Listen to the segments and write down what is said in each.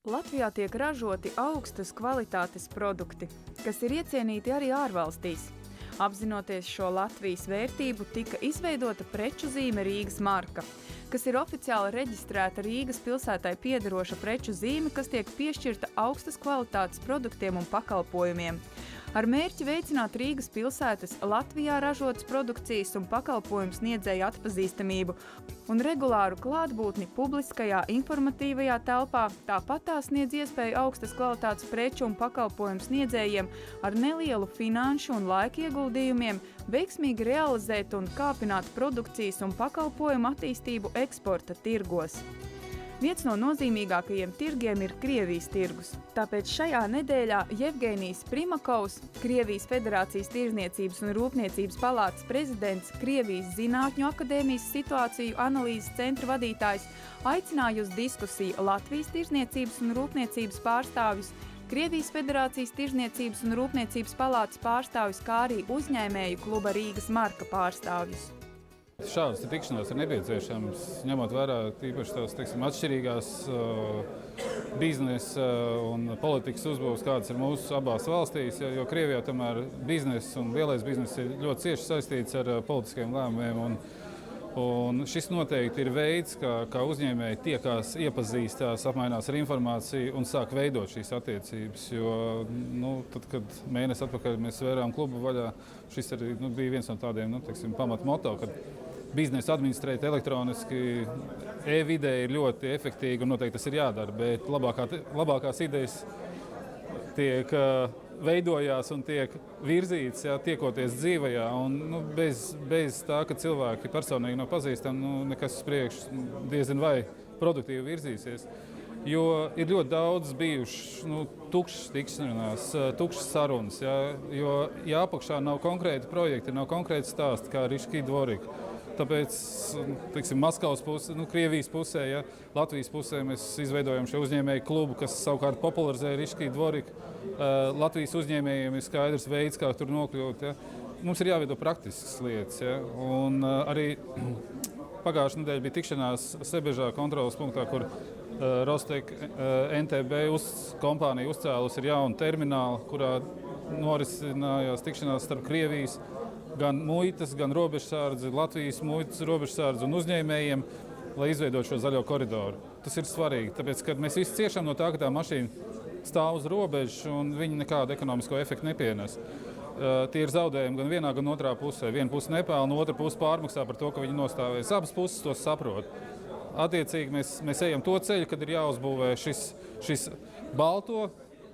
Latvijā tiek ražoti augstas kvalitātes produkti, kas ir iecienīti arī ārvalstīs. Apzinoties šo Latvijas vērtību, tika izveidota preču zīme Rīgas marka, kas ir oficiāli reģistrēta Rīgas pilsētai piederoša preču zīme, kas tiek piešķirta augstas kvalitātes produktiem un pakalpojumiem. Ar mērķi veicināt Rīgas pilsētas Latvijā ražotas produkcijas un pakalpojumu sniedzēju atpazīstamību un regulāru klātbūtni publiskajā informatīvajā telpā, tāpat tā sniedz iespēju augstas kvalitātes preču un pakalpojumu sniedzējiem ar nelielu finanšu un laika ieguldījumiem veiksmīgi realizēt un kāpināt produkcijas un pakalpojumu attīstību eksporta tirgos. Viens no nozīmīgākajiem tirgiem ir Krievijas tirgus. Tāpēc šajā nedēļā Jevgenijs Primakovs, Krievijas Federācijas tirzniecības un rūpniecības palātas prezidents, Krievijas Zinātņu akadēmijas situāciju analīzes centra vadītājs, aicināja uz diskusiju Latvijas tirzniecības un rūpniecības pārstāvjus, Krievijas Federācijas tirzniecības un rūpniecības palātas pārstāvjus, kā arī uzņēmēju kluba Rīgas marka pārstāvjus. Šādas tikšanās ir nepieciešams, ņemot vērā tīpaši tās, atšķirīgās biznesa un politikas uzbūves, kādas ir mūsu abās valstīs, jo Krievijā tomēr biznesa un lielais biznesa ir ļoti cieši saistīts ar politiskiem lēmumiem. Un šis noteikti ir veids, kā uzņēmēji tiekās, iepazīstās, apmainās ar informāciju un sāk veidot šīs attiecības. Jo, tad, kad mēnesi atpakaļ mēs vērām klubu vaļā, šis arī bija viens no tādiem pamatmoto, kad biznesu administrēt elektroniski e-vidē ir ļoti efektīvi un noteikti tas ir jādara, bet labākās idejas tiek veidojās un tiek virzīts, tiekoties dzīvajā. Un, bez tā, ka cilvēki personīgi nav pazīstami, nekas uz priekšu diezin vai produktīvi virzīsies. Jo ir ļoti daudz bijuši tukšas tikšanās, tukšas sarunas, jo apakšā nav konkrēti projekti, nav konkrēti stāsti, kā Riškī Dvorika. Tāpēc, Maskavas pusē, Krievijas pusē, Latvijas pusē mēs izveidojam šo uzņēmēju klubu, kas savukārt popularizē Riškī Dvorika. Latvijas uzņēmējiem ir skaidrs veids, kā tur nokļūt. Mums ir jāveido praktiskas lietas. Un arī pagājušā nedēļa bija tikšanās Sebežā kontrolas punktā, kur Rostek NTB kompānija uzcēlus ir jaunu terminālu, kurā norisinājās tikšanās starp Krievijas gan muitas, gan robežsardzi, Latvijas muitas, robežsardzi un uzņēmējiem, lai izveidot šo zaļo koridoru. Tas ir svarīgi, tāpēc, ka mēs visi ciešam no tā, ka tā mašīna stāv uz robežas un viņi nekādu ekonomisko efektu nepienes. Tie ir zaudējumi gan vienā, gan otrā pusē. Viena puse nepelna, otra puse pārmaksā par to, ka viņi nostāvēs. Abas puses to saprot. Attiecīgi mēs ejam to ceļu, kad ir jāuzbūvē šis balto.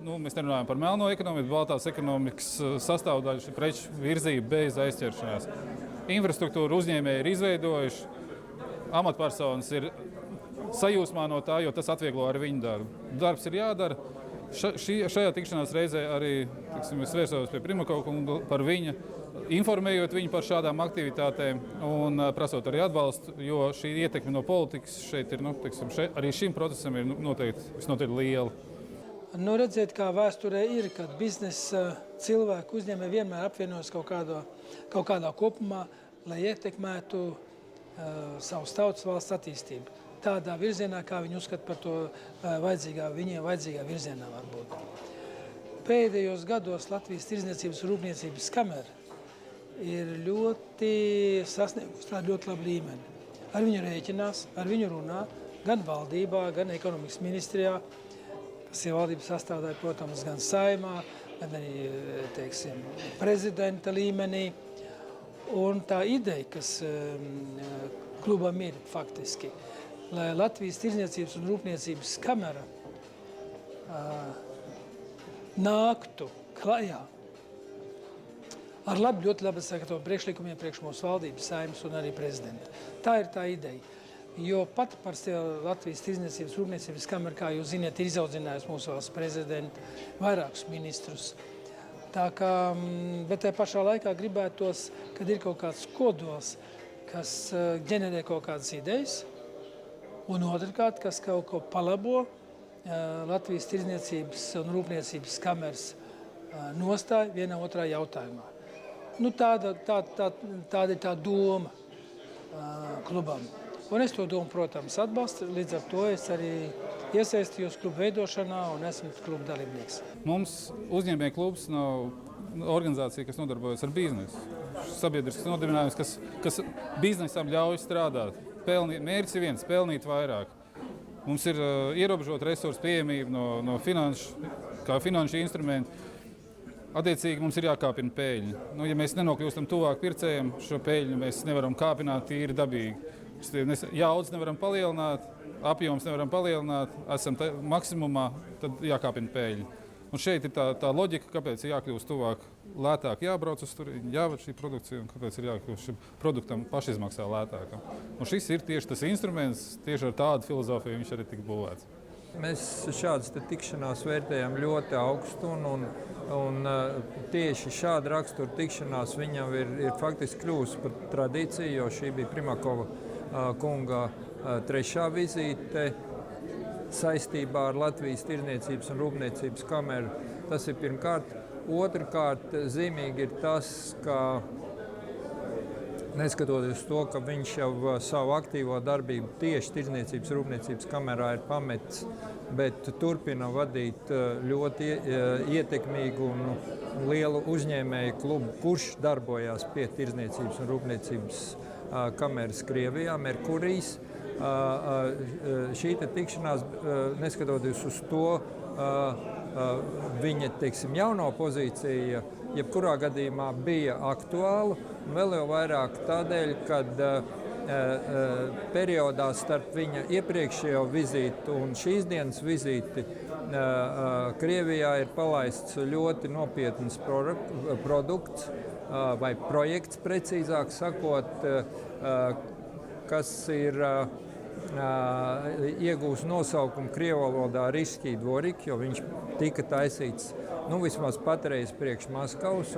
Mēs nerunājam par melno ekonomiku, bet baltās ekonomikas sastāvdaļa, šī preču virzība bez aizķeršanās. Infrastruktūra uzņēmēji ir izveidojuši, amatpersonas ir sajūsmā no tā, jo tas atvieglo arī viņu darbu. Darbs ir jādara. Šajā tikšanās reizē arī es vērsos pie Primakova par viņa, informējot viņu par šādām aktivitātēm un prasot arī atbalstu, jo šī ietekme no politikas šeit ir, arī šim procesam ir visnotaļ liela. Redzēt, kā vēsturē ir, kad biznesa cilvēku uzņēmēji vienmēr apvienojas kaut kādā kopumā, lai ietekmētu savas tautas valsts attīstību. Tādā virzienā, kā viņi uzskata par to viņiem vajadzīgā virzienā varbūt. Pēdējos gados Latvijas tirzniecības un rūpniecības kamera ir ļoti sasniegusi tādu ļoti labu līmeni. Ar viņu rēķinās, ar viņu runā, gan valdībā, gan ekonomikas ministrijā, kas ir valdības sastāvdaļa, protams, gan saimā, gan arī, prezidenta līmenī. Un tā ideja, kas klubam ir faktiski, lai Latvijas tirzniecības un rūpniecības kamera nāktu klajā ar ļoti labi sagatavotu priekšlikumiem priekš mūsu valdības, saimas un arī prezidenta. Tā ir tā ideja. Jo pat par Latvijas tirzniecības rūpniecības kamera, kā jūs zināt, ir izaudzinājusi mūsu valsts prezidentu, vairākus ministrus. Bet tajā pašā laikā gribētos, kad ir kaut kāds kodols, kas ģenerē kaut kādas idejas, un otrkārt, kas kaut ko palabo Latvijas tirzniecības un rūpniecības kameras nostāju vienā otrā jautājumā. Tāda ir tā doma klubam. Un es to domu, protams, atbalstu. Līdz ar to es arī iesaistījos klubu veidošanā un esmu klubu dalībnieks. Mums uzņēmēju klubs nav organizācija, kas nodarbojas ar biznesu. Sabiedrisks nodibinājums, kas biznesam ļauj strādāt. Mērķis ir viens – pelnīt vairāk. Mums ir ierobežota resursu pieejamība no finanšu instrumentu. Attiecīgi mums ir jākāpina peļņa. Ja mēs nenokļūstam tuvāk pircējiem, šo peļņu mēs nevaram kāpināt tīri dabīgi. Jaudas nevaram palielināt, apjoms nevaram palielināt, esam maksimumā, tad jākāpina peļņa. Un šeit ir tā loģika, kāpēc ir jākļūst tuvāk, lētāk jābrauc uz turieni, jāved šī produkcija un kāpēc ir jākļūst šim produktam pašizmaksā lētākam. Un šis ir tieši tas instruments, tieši ar tādu filozofiju viņš arī tika būvēts. Mēs šādas tikšanās vērtējam ļoti augstu un tieši šāda rakstura tikšanās viņam ir faktiski kļūst par tradīciju, jo šī bija Primakova kunga trešā vizīte saistībā ar Latvijas Tirdzniecības un Rūpniecības kameru. Tas ir pirmkārt. Otrkārt, zīmīgi ir tas, ka neskatoties to, ka viņš jau savu aktīvo darbību tieši Tirdzniecības Rūpniecības kamerā ir pametis, bet turpina vadīt ļoti ietekmīgu un lielu uzņēmēju klubu, kurš darbojās pie Tirdzniecības un Rūpniecības kameras Krievijā, Merkurijs. Šī tikšanās, neskatoties uz to, viņa, jauno pozīcija, jebkurā gadījumā bija aktuāla, un vēl jau vairāk tādēļ, kad periodā starp viņa iepriekšējo vizīti un šīs dienas vizīti Krievijā ir palaists ļoti nopietns produkts, vai projekts, precīzāk sakot, kas ir iegūst nosaukumu krievu valodā Riskij dvorik, jo viņš tika taisīts vismaz patreiz priekš Maskavas.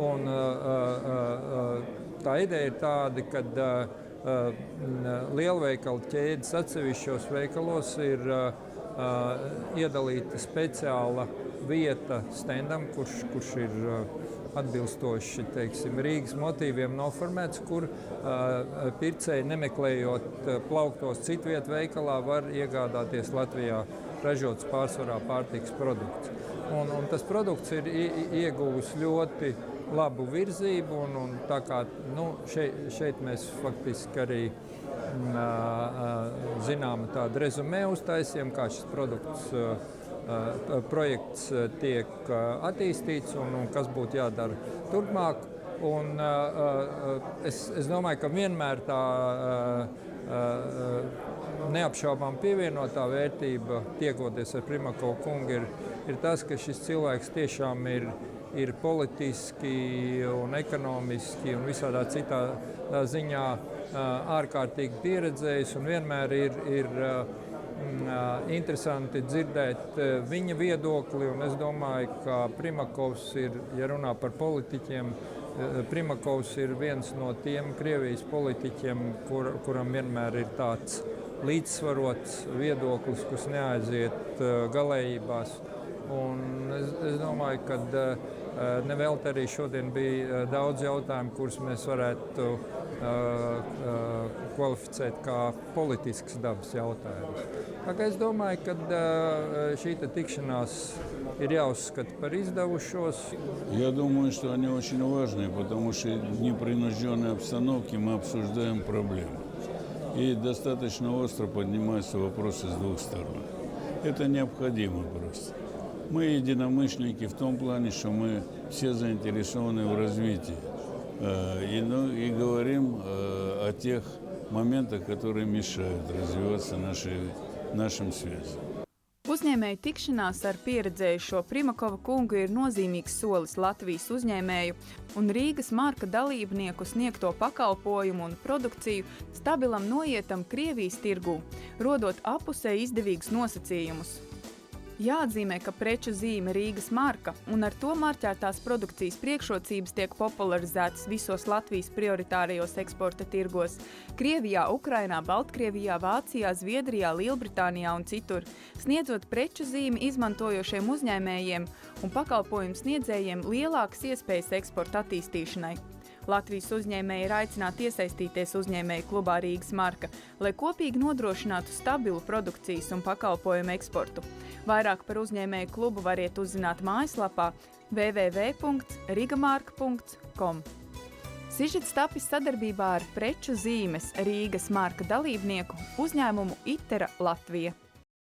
Un tā ideja ir tāda, ka lielveikalu ķēdes atsevišķos veikalos ir iedalīta speciāla vieta stendam, kurš ir atbilstoši Rīgas motīviem noformēts, kur pircēji, nemeklējot plauktos citvietu veikalā, var iegādāties Latvijā ražots pārsvarā pārtikas produkts. Un tas produkts ir ieguvis ļoti labu virzību, un tā kā šeit mēs faktiski arī zinām tādu rezumē uztaisījām, kā šis projekts tiek attīstīts un kas būtu jādara turpmāk. Un es domāju, ka vienmēr tā neapšaubām pievienotā vērtība, tiekoties ar Primakovu kungu, ir tas, ka šis cilvēks tiešām ir politiski un ekonomiski un visādā citā ziņā ārkārtīgi pieredzējis, un vienmēr ir interesanti dzirdēt viņa viedokli, un es domāju, ka Primakovs ir, ja runā par politiķiem, Primakovs ir viens no tiem Krievijas politiķiem, kuram vienmēr ir tāds līdzsvarots viedoklis, kas neaiziet galējībās. Un es domāju, ka nevelti arī šodien bija daudz jautājumu, kurus mēs varētu kvalificēt kā politisks dabas jautājumus. Es domāju, ka šī tikšanās ir jāuzskata par izdevušos. Я думаю, что они очень важны, потому что в непринужденной обстановке мы обсуждаем проблемы. И достаточно остро поднимаются вопросы с двух сторон. Это необходимо просто. Мы единомышленники в том плане, что мы все заинтересованы в развитии. И говорим о тех моментах, которые mešают развиваться нашим связям. Uzņēmēju tikšanās ar pieredzējušo Primakova kungu ir nozīmīgs solis Latvijas uzņēmēju un Rīgas marka dalībnieku sniegto pakalpojumu un produkciju stabilam noietam Krievijas tirgū, rodot apusē izdevīgus nosacījumus. Jāatzīmē, ka preču zīme Rīgas marka un ar to marķētās produkcijas priekšrocības tiek popularizētas visos Latvijas prioritārajos eksporta tirgos – Krievijā, Ukrainā, Baltkrievijā, Vācijā, Zviedrijā, Lielbritānijā un citur, sniedzot preču zīmi izmantojošiem uzņēmējiem un pakalpojumu sniedzējiem lielākas iespējas eksporta attīstīšanai. Latvijas uzņēmēji ir aicināti iesaistīties uzņēmēju klubā Rīgas marka, lai kopīgi nodrošinātu stabilu produkcijas un pakalpojumu eksportu. Vairāk par uzņēmēju klubu variet uzzināt mājaslapā www.rigamarka.com. Sižets tapis sadarbībā ar preču zīmes Rīgas marka dalībnieku uzņēmumu Itera Latvija.